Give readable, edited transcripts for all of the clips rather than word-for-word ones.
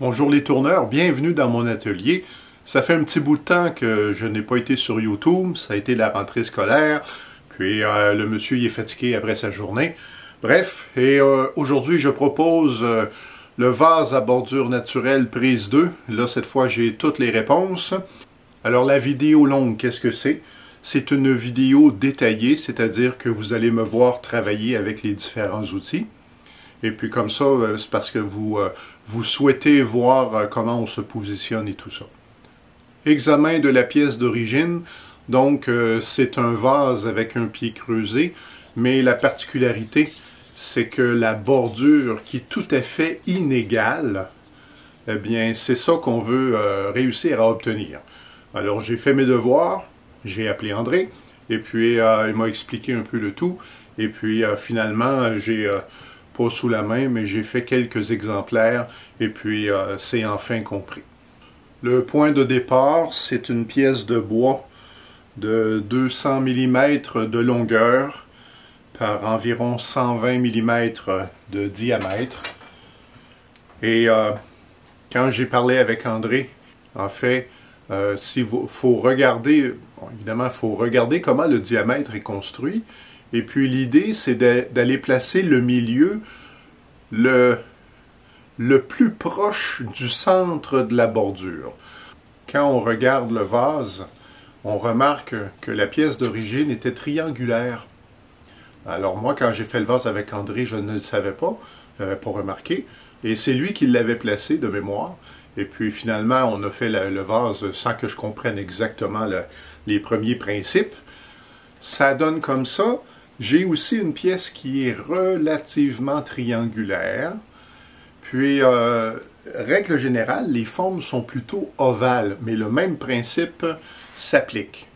Bonjour les tourneurs, bienvenue dans mon atelier. Ça fait un petit bout de temps que je n'ai pas été sur YouTube, ça a été la rentrée scolaire, puis le monsieur il est fatigué après sa journée. Bref, et aujourd'hui je propose le vase à bordure naturelle prise 2. Là cette fois j'ai toutes les réponses. Alors la vidéo longue, qu'est-ce que c'est? C'est une vidéo détaillée, c'est-à-dire que vous allez me voir travailler avec les différents outils. Et puis comme ça, c'est parce que vous souhaitez voir comment on se positionne et tout ça. Examen de la pièce d'origine. Donc, c'est un vase avec un pied creusé, mais la particularité, c'est que la bordure qui est tout à fait inégale, eh bien, c'est ça qu'on veut réussir à obtenir. Alors, j'ai fait mes devoirs, j'ai appelé André, et puis il m'a expliqué un peu le tout, et puis finalement, j'ai... pas sous la main, mais j'ai fait quelques exemplaires et puis c'est enfin compris. Le point de départ, c'est une pièce de bois de 200 mm de longueur par environ 120 mm de diamètre. Et quand j'ai parlé avec André, en fait, faut regarder, bon, évidemment, il faut regarder comment le diamètre est construit. Et puis l'idée, c'est d'aller placer le milieu le plus proche du centre de la bordure. Quand on regarde le vase, on remarque que la pièce d'origine était triangulaire. Alors moi, quand j'ai fait le vase avec André, je ne le savais pas, je n'avais pas remarqué, et c'est lui qui l'avait placé de mémoire. Et puis finalement, on a fait le vase sans que je comprenne exactement les premiers principes. Ça donne comme ça. J'ai aussi une pièce qui est relativement triangulaire. Puis, règle générale, les formes sont plutôt ovales, mais le même principe s'applique.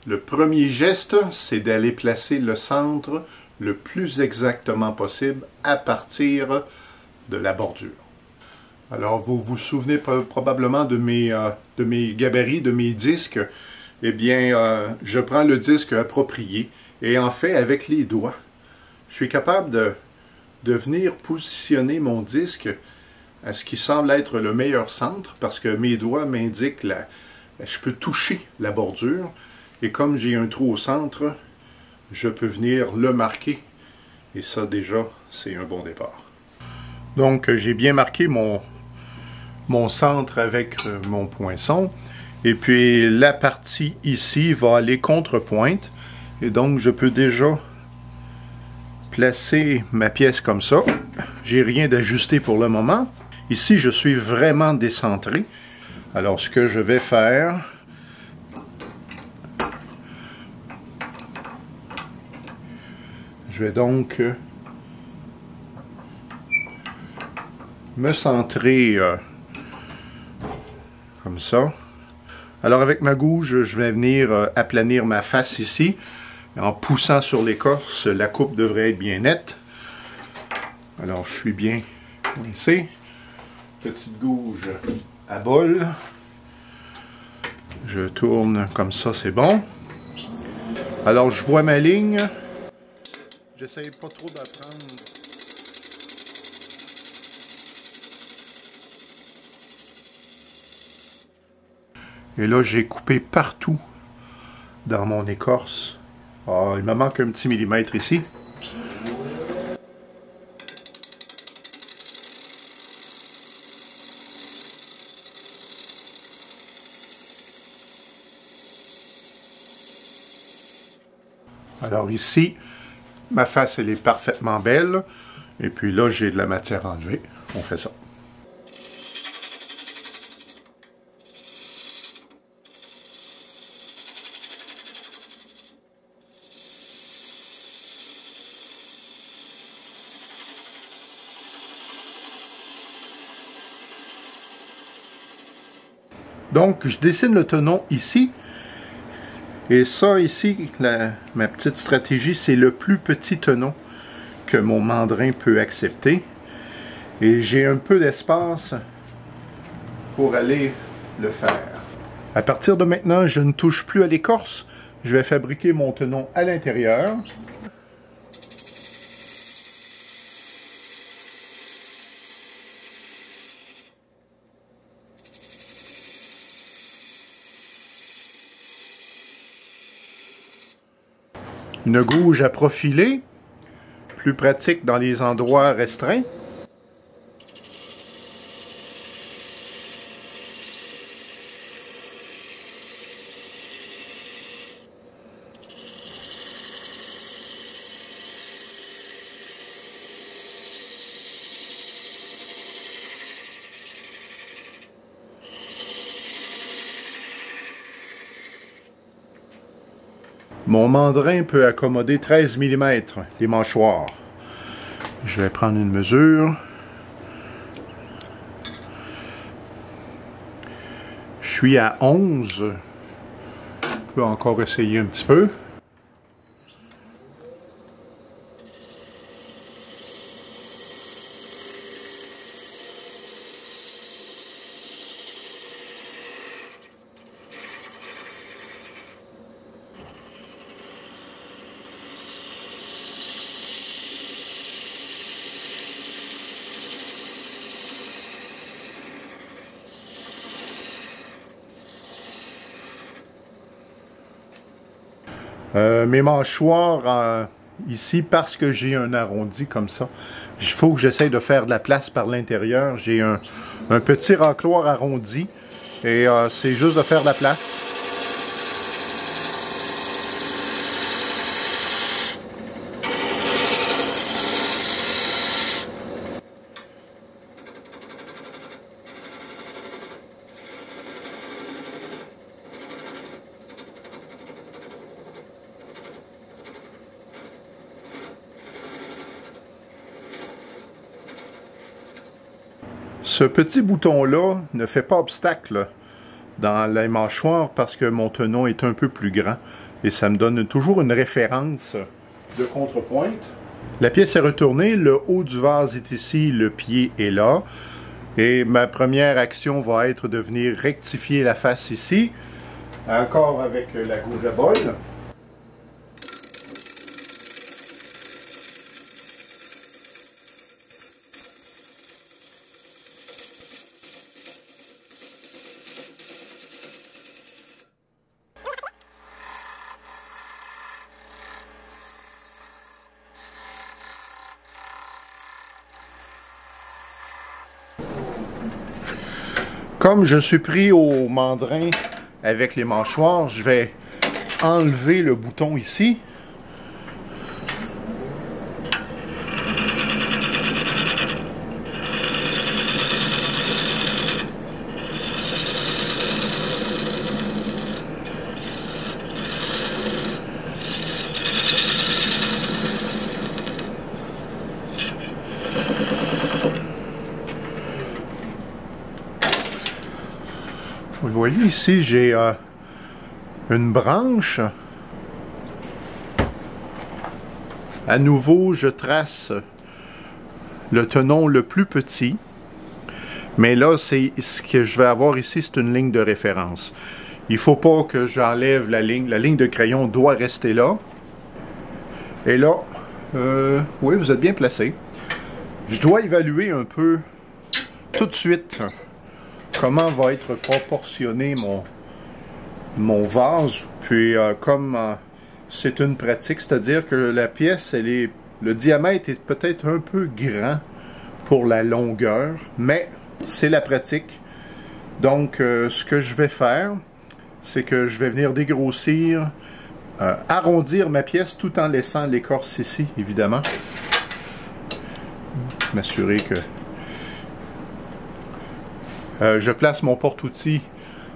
Le premier geste, c'est d'aller placer le centre le plus exactement possible à partir de la bordure. Alors, vous vous souvenez probablement de mes gabarits, de mes disques. Eh bien, je prends le disque approprié et en fait, avec les doigts, je suis capable de venir positionner mon disque à ce qui semble être le meilleur centre parce que mes doigts m'indiquent je peux toucher la bordure et comme j'ai un trou au centre, je peux venir le marquer et ça déjà, c'est un bon départ. Donc, j'ai bien marqué mon centre avec mon poinçon. Et puis la partie ici va aller contre-pointe. Et donc je peux déjà placer ma pièce comme ça. J'ai rien d'ajusté pour le moment. Ici, je suis vraiment décentré. Alors ce que je vais faire, je vais donc me centrer comme ça. Alors avec ma gouge, je vais venir aplanir ma face ici. En poussant sur l'écorce, la coupe devrait être bien nette. Alors je suis bien coincé. Petite gouge à bol. Je tourne comme ça, c'est bon. Alors je vois ma ligne. J'essaye pas trop d'apprendre. Et là, j'ai coupé partout dans mon écorce. Ah, il me manque un petit millimètre ici. Alors ici, ma face, elle est parfaitement belle. Et puis là, j'ai de la matière enlevée. On fait ça. Donc, je dessine le tenon ici. Et ça, ici, ma petite stratégie, c'est le plus petit tenon que mon mandrin peut accepter. Et j'ai un peu d'espace pour aller le faire. À partir de maintenant, je ne touche plus à l'écorce. Je vais fabriquer mon tenon à l'intérieur. Une gouge à profiler, plus pratique dans les endroits restreints. Mon mandrin peut accommoder 13 mm, les mâchoires. Je vais prendre une mesure. Je suis à 11. Je peux encore essayer un petit peu. Mes mâchoires, ici, parce que j'ai un arrondi comme ça, il faut que j'essaye de faire de la place par l'intérieur. J'ai un petit racloir arrondi et c'est juste de faire de la place. Ce petit bouton-là ne fait pas obstacle dans les mâchoires parce que mon tenon est un peu plus grand et ça me donne toujours une référence de contrepointe. La pièce est retournée, le haut du vase est ici, le pied est là. Et ma première action va être de venir rectifier la face ici, encore avec la gouge à bol. Comme je suis pris au mandrin avec les mâchoires, je vais enlever le bouton ici. Vous voyez ici, j'ai une branche. À nouveau, je trace le tenon le plus petit. Mais là, c'est ce que je vais avoir ici, c'est une ligne de référence. Il ne faut pas que j'enlève la ligne. La ligne de crayon doit rester là. Et là, oui, vous êtes bien placé. Je dois évaluer un peu tout de suite comment va être proportionné mon vase. Puis comme c'est une pratique, c'est-à-dire que la pièce, le diamètre est peut-être un peu grand pour la longueur, mais c'est la pratique. Donc ce que je vais faire, c'est que je vais venir dégrossir, arrondir ma pièce tout en laissant l'écorce ici, évidemment. M'assurer que je place mon porte-outils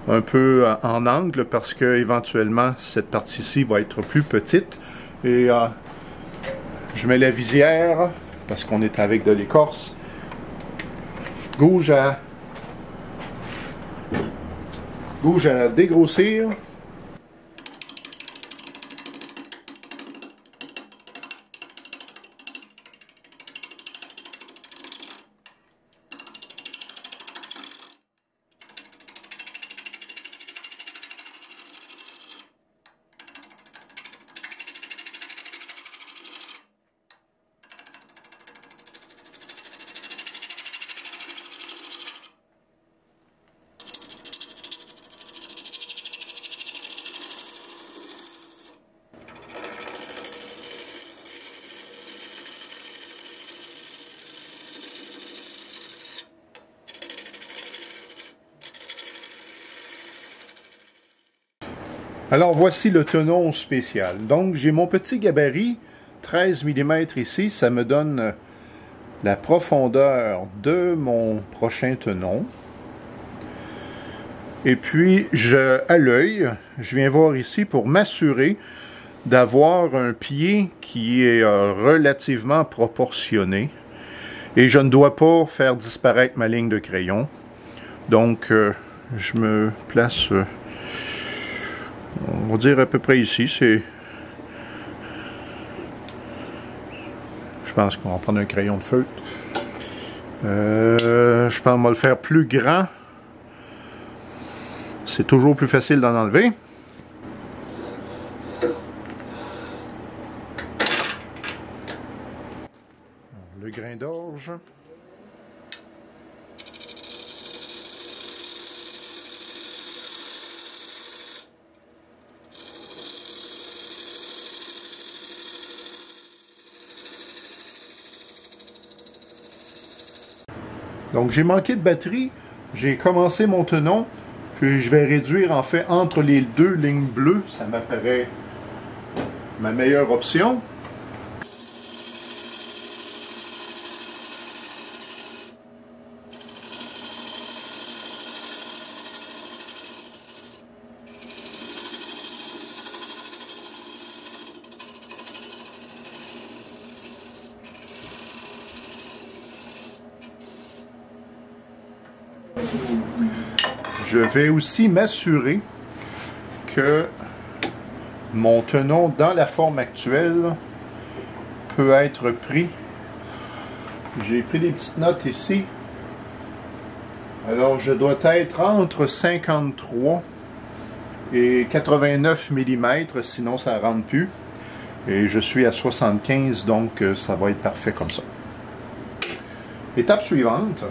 un peu en angle parce que éventuellement cette partie-ci va être plus petite. Et je mets la visière parce qu'on est avec de l'écorce. Gouge à dégrossir. Alors voici le tenon spécial. Donc j'ai mon petit gabarit, 13 mm ici, ça me donne la profondeur de mon prochain tenon. Et puis à l'œil, je viens voir ici pour m'assurer d'avoir un pied qui est relativement proportionné. Et je ne dois pas faire disparaître ma ligne de crayon. Donc je me place... on va dire à peu près ici, je pense qu'on va prendre un crayon de feutre. Je pense qu'on va le faire plus grand. C'est toujours plus facile d'en enlever. Le grain d'orge. Donc j'ai manqué de batterie, j'ai commencé mon tenon, puis je vais réduire en fait entre les deux lignes bleues, ça m'apparaît ma meilleure option. Je vais aussi m'assurer que mon tenon dans la forme actuelle peut être pris. J'ai pris des petites notes ici. Alors je dois être entre 53 et 89 mm, sinon ça ne rentre plus. Et je suis à 75, donc ça va être parfait comme ça. Étape suivante.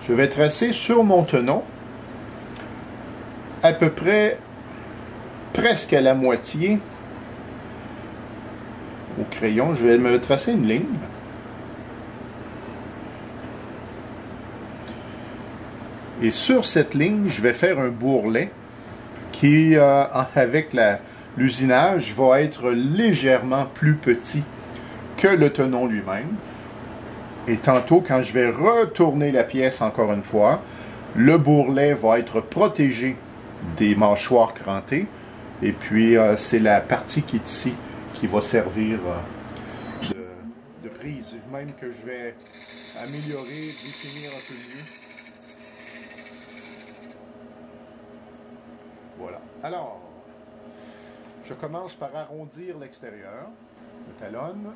Je vais tracer sur mon tenon, à peu près, presque à la moitié, au crayon, je vais me tracer une ligne. Et sur cette ligne, je vais faire un bourrelet qui, avec l'usinage, va être légèrement plus petit que le tenon lui-même. Et tantôt, quand je vais retourner la pièce encore une fois, le bourrelet va être protégé des mâchoires crantées. Et puis, c'est la partie qui est ici qui va servir de prise. Même que je vais améliorer, définir un peu mieux. Voilà. Alors, je commence par arrondir l'extérieur. Je talonne.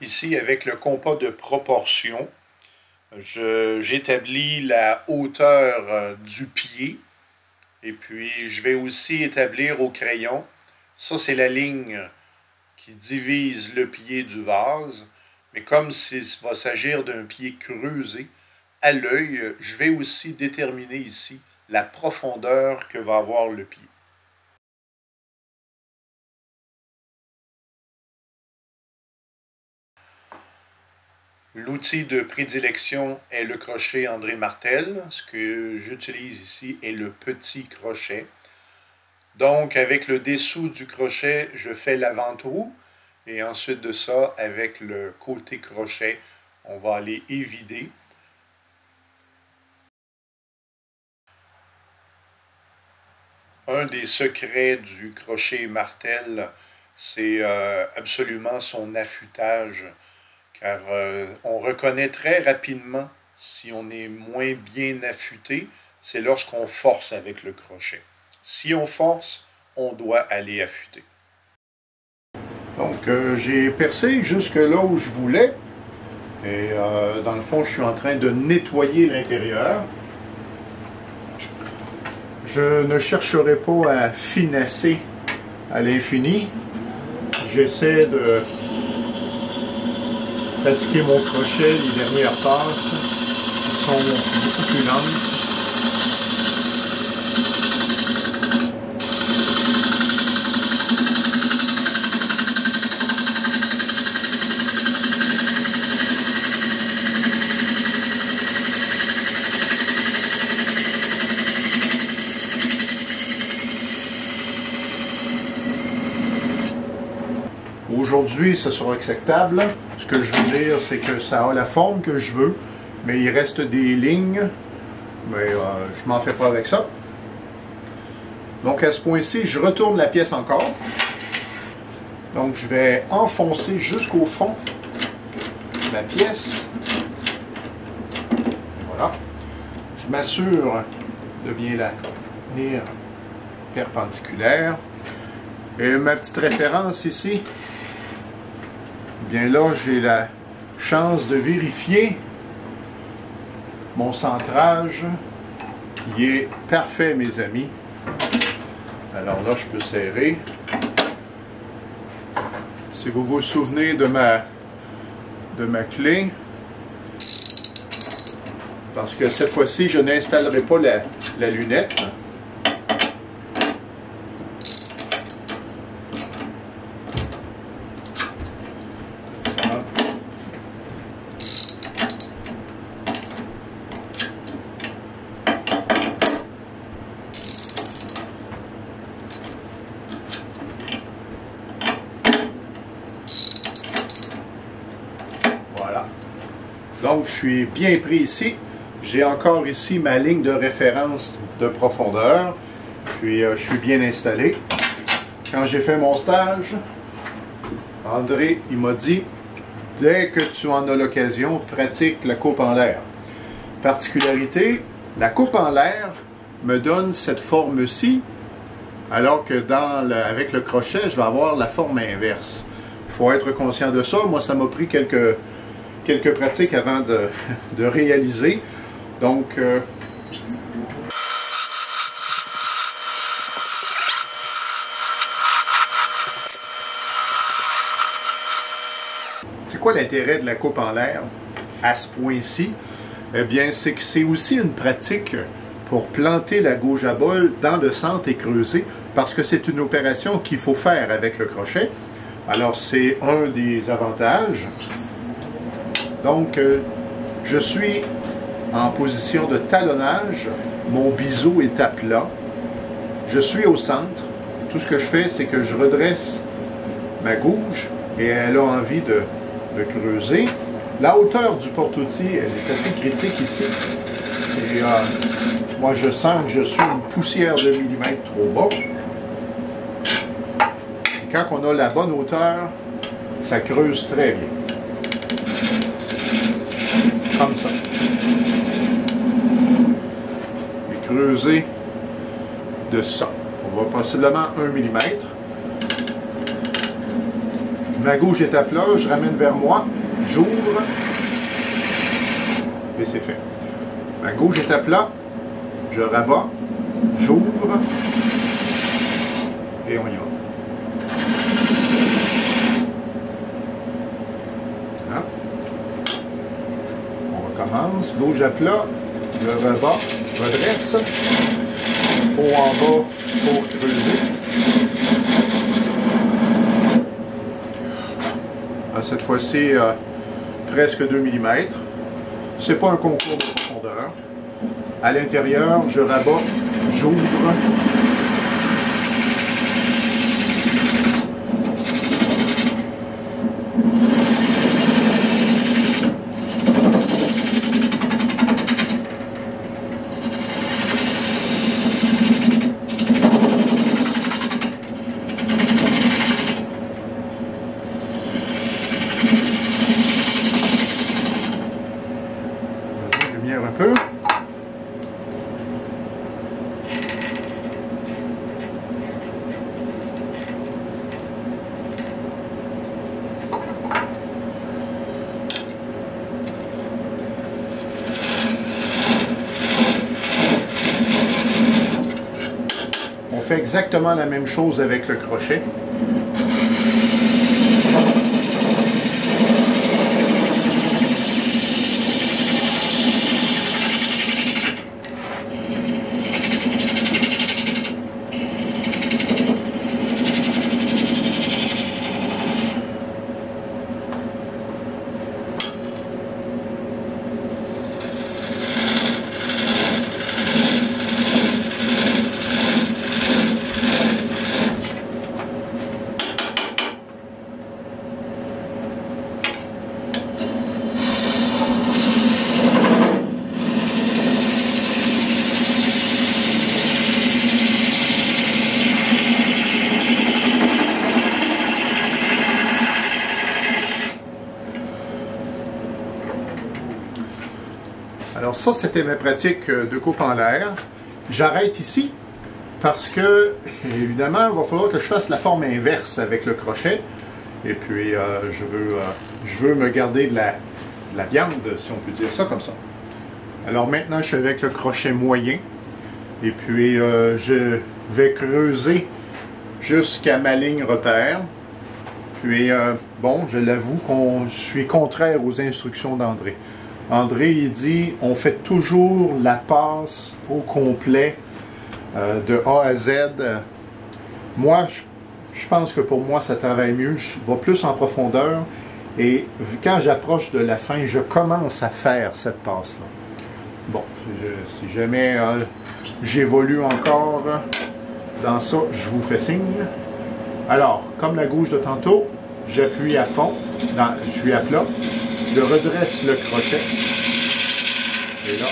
Ici, avec le compas de proportion, j'établis la hauteur du pied. Et puis, je vais aussi établir au crayon. Ça, c'est la ligne qui divise le pied du vase. Mais comme il va s'agir d'un pied creusé, à l'œil, je vais aussi déterminer ici la profondeur que va avoir le pied. L'outil de prédilection est le crochet André Martel. Ce que j'utilise ici est le petit crochet. Donc, avec le dessous du crochet, je fais l'avant-trou. Et ensuite de ça, avec le côté crochet, on va aller évider. Un des secrets du crochet martel, c'est absolument son affûtage, car on reconnaît très rapidement si on est moins bien affûté, c'est lorsqu'on force avec le crochet. Si on force, on doit aller affûter. Donc j'ai percé jusque là où je voulais, et dans le fond je suis en train de nettoyer l'intérieur. Je ne chercherai pas à finasser à l'infini. J'essaie de pratiquer mon crochet, les dernières passes qui sont beaucoup plus lentes. Aujourd'hui, ce sera acceptable. Ce que je veux dire, c'est que ça a la forme que je veux, mais il reste des lignes. Mais je m'en fais pas avec ça. Donc à ce point-ci, je retourne la pièce encore. Donc je vais enfoncer jusqu'au fond la pièce. Voilà. Je m'assure de bien la tenir perpendiculaire. Et ma petite référence ici, bien là, j'ai la chance de vérifier mon centrage qui est parfait, mes amis. Alors là, je peux serrer. Si vous vous souvenez de ma clé, parce que cette fois-ci, je n'installerai pas la lunette. Voilà. Donc, je suis bien pris ici. J'ai encore ici ma ligne de référence de profondeur. Puis, je suis bien installé. Quand j'ai fait mon stage, André, il m'a dit, dès que tu en as l'occasion, pratique la coupe en l'air. Particularité, la coupe en l'air me donne cette forme-ci, alors que avec le crochet, je vais avoir la forme inverse. Il faut être conscient de ça. Moi, ça m'a pris quelques pratiques avant de réaliser. Donc, c'est quoi l'intérêt de la coupe en l'air à ce point-ci? Eh bien, c'est que c'est aussi une pratique pour planter la gouge à bol dans le centre et creuser, parce que c'est une opération qu'il faut faire avec le crochet. Alors, c'est un des avantages. Donc, je suis en position de talonnage. Mon biseau est à plat. Je suis au centre. Tout ce que je fais, c'est que je redresse ma gouge et elle a envie de creuser. La hauteur du porte-outil, elle est assez critique ici. Et moi, je sens que je suis une poussière de millimètre trop bas. Et quand on a la bonne hauteur, ça creuse très bien. Comme ça. Et creuser de ça. On va possiblement 1 mm. Ma gouge est à plat, je ramène vers moi, j'ouvre, et c'est fait. Ma gouge est à plat, je rabats, j'ouvre, et on y va. Hein? On recommence, gauche à plat, je rebats, redresse, haut en bas pour creuser. Cette fois-ci, presque 2 mm. Ce n'est pas un concours de profondeur. À l'intérieur, je rabats, j'ouvre. peu. On fait exactement la même chose avec le crochet. Alors ça, c'était ma pratique de coupe en l'air. J'arrête ici parce que, évidemment, il va falloir que je fasse la forme inverse avec le crochet. Et puis, je veux me garder de la viande, si on peut dire ça comme ça. Alors maintenant, je suis avec le crochet moyen. Et puis, je vais creuser jusqu'à ma ligne repère. Puis, bon, je l'avoue que je suis contraire aux instructions d'André. André, il dit, on fait toujours la passe au complet de A à Z. Moi, je pense que pour moi, ça travaille mieux. Je vais plus en profondeur. Et quand j'approche de la fin, je commence à faire cette passe-là. Bon, si jamais j'évolue encore dans ça, je vous fais signe. Alors, comme la gouge de tantôt, j'appuie à fond, je suis à plat. Je redresse le crochet. Et là.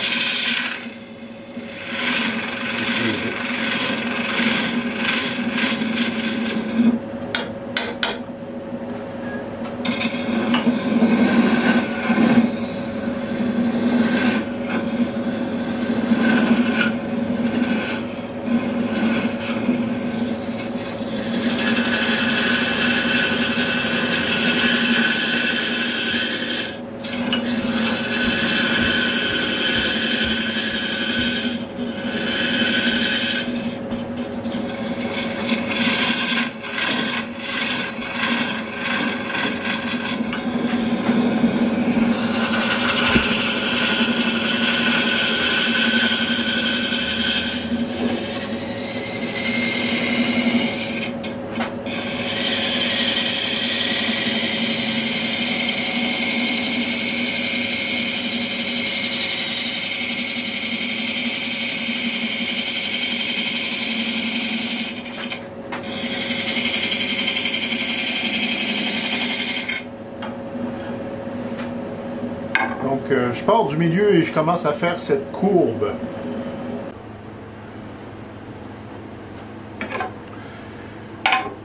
Donc, je pars du milieu et je commence à faire cette courbe.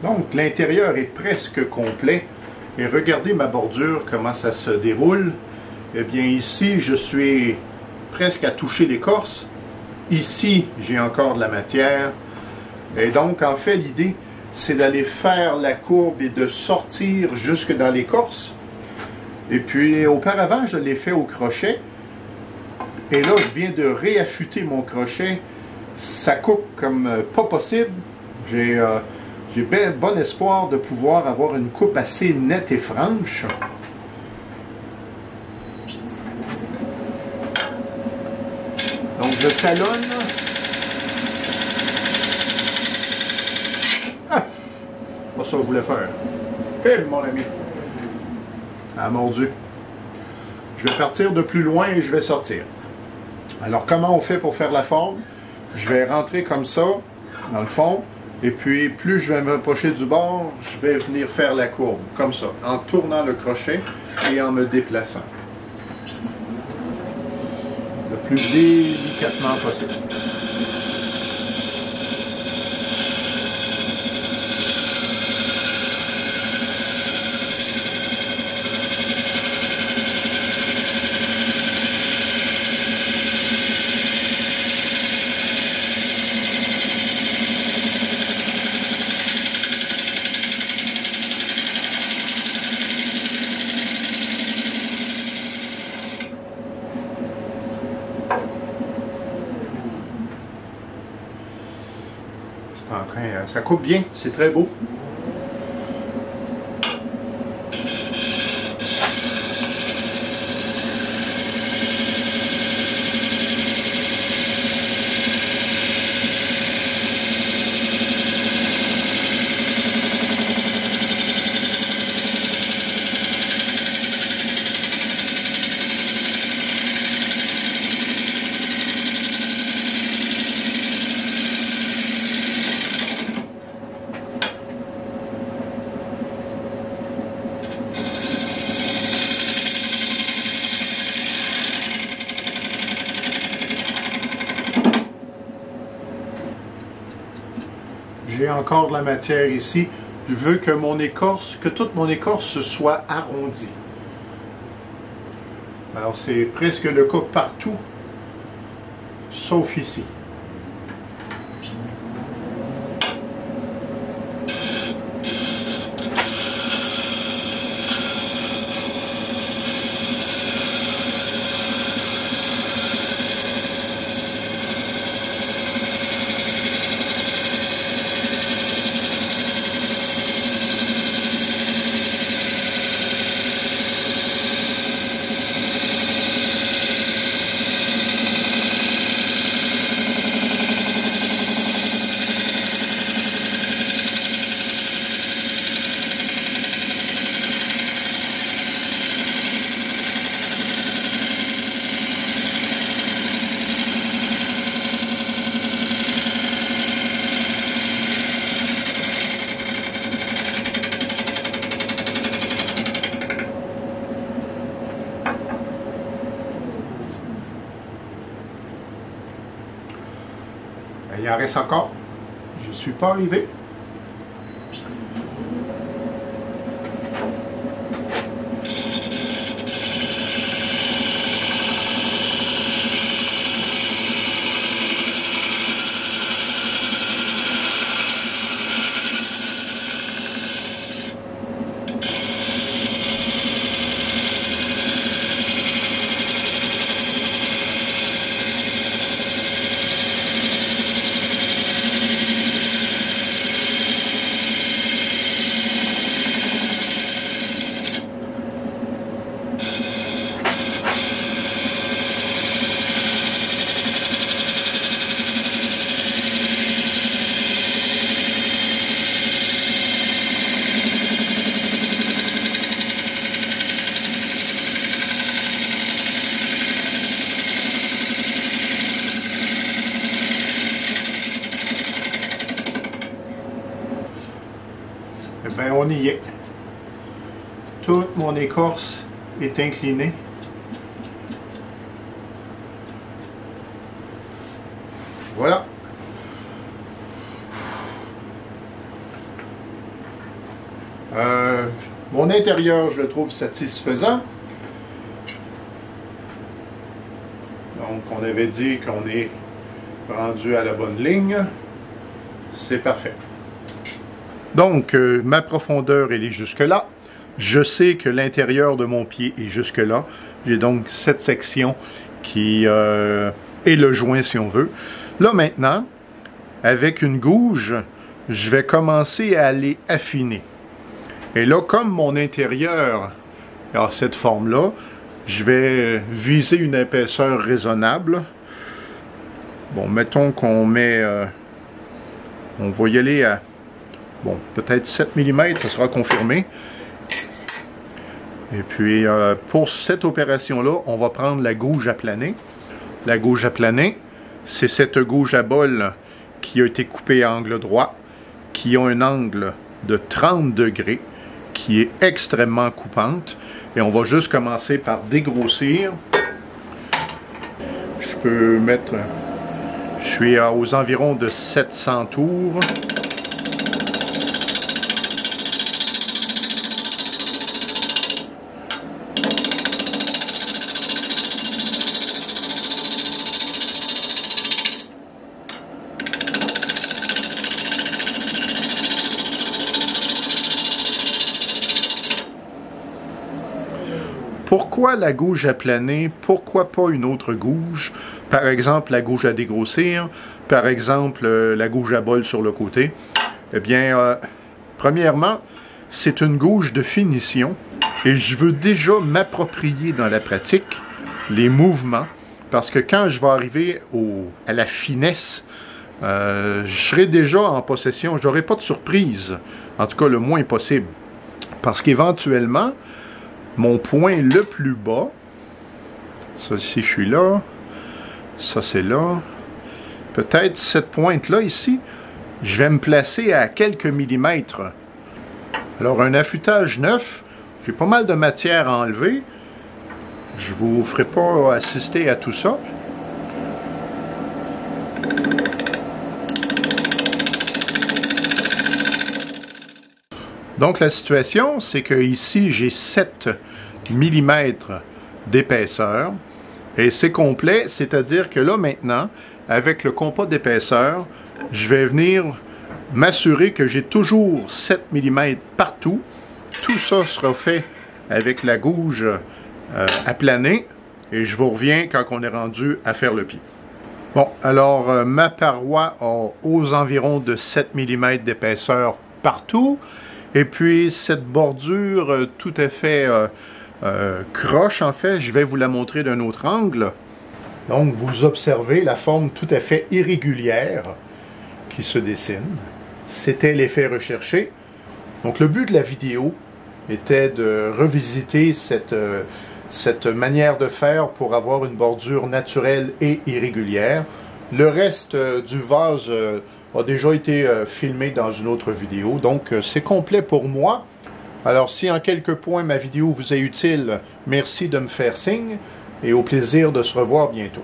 Donc, l'intérieur est presque complet. Et regardez ma bordure, comment ça se déroule. Eh bien, ici, je suis presque à toucher l'écorce. Ici, j'ai encore de la matière. Et donc, en fait, l'idée, c'est d'aller faire la courbe et de sortir jusque dans l'écorce. Et puis, auparavant, je l'ai fait au crochet. Et là, je viens de réaffûter mon crochet. Ça coupe comme pas possible. J'ai bon espoir de pouvoir avoir une coupe assez nette et franche. Donc, je talonne. Ah! Pas ça que je voulais faire. Hé, mon ami! Ça a mordu. Je vais partir de plus loin et je vais sortir. Alors, comment on fait pour faire la forme? Je vais rentrer comme ça, dans le fond, et puis plus je vais me rapprocher du bord, je vais venir faire la courbe, comme ça, en tournant le crochet et en me déplaçant. Le plus délicatement possible. Ça coupe bien, c'est très beau. J'ai encore de la matière ici. Je veux que toute mon écorce soit arrondie. Alors c'est presque le cas partout, sauf ici. Il en reste encore. Je ne suis pas arrivé. Eh bien, on y est. Toute mon écorce est inclinée. Voilà. Mon intérieur, je le trouve satisfaisant. Donc, on avait dit qu'on est rendu à la bonne ligne. C'est parfait. Donc, ma profondeur, elle est jusque-là. Je sais que l'intérieur de mon pied est jusque-là. J'ai donc cette section qui est le joint, si on veut. Là, maintenant, avec une gouge, je vais commencer à aller affiner. Et là, comme mon intérieur a cette forme-là, je vais viser une épaisseur raisonnable. Bon, mettons qu'on met... on va y aller à... Bon, peut-être 7 mm, ça sera confirmé. Et puis, pour cette opération-là, on va prendre la gouge à planer. La gouge à planer, c'est cette gouge à bol qui a été coupée à angle droit, qui a un angle de 30 degrés, qui est extrêmement coupante. Et on va juste commencer par dégrossir. Je peux mettre... Je suis aux environs de 700 tours. Pourquoi la gouge aplanée? Pourquoi pas une autre gouge? Par exemple, la gouge à dégrossir, par exemple, la gouge à bol sur le côté. Eh bien, premièrement, c'est une gouge de finition et je veux déjà m'approprier dans la pratique les mouvements parce que quand je vais arriver à la finesse, je serai déjà en possession, je n'aurai pas de surprise, en tout cas le moins possible. Parce qu'éventuellement, mon point le plus bas, ça ici je suis là, ça c'est là, peut-être cette pointe-là ici, je vais me placer à quelques millimètres. Alors un affûtage neuf, j'ai pas mal de matière à enlever, je vous ferai pas assister à tout ça. Donc la situation, c'est que ici j'ai 7 mm d'épaisseur et c'est complet, c'est-à-dire que là maintenant, avec le compas d'épaisseur, je vais venir m'assurer que j'ai toujours 7 mm partout. Tout ça sera fait avec la gouge aplanée et je vous reviens quand on est rendu à faire le pied. Bon, alors ma paroi a aux environs de 7 mm d'épaisseur partout. Et puis, cette bordure tout à fait croche, en fait, je vais vous la montrer d'un autre angle. Donc, vous observez la forme tout à fait irrégulière qui se dessine. C'était l'effet recherché. Donc, le but de la vidéo était de revisiter cette manière de faire pour avoir une bordure naturelle et irrégulière. Le reste du vase a déjà été filmé dans une autre vidéo, donc c'est complet pour moi. Alors si en quelques points ma vidéo vous est utile, merci de me faire signe et au plaisir de se revoir bientôt.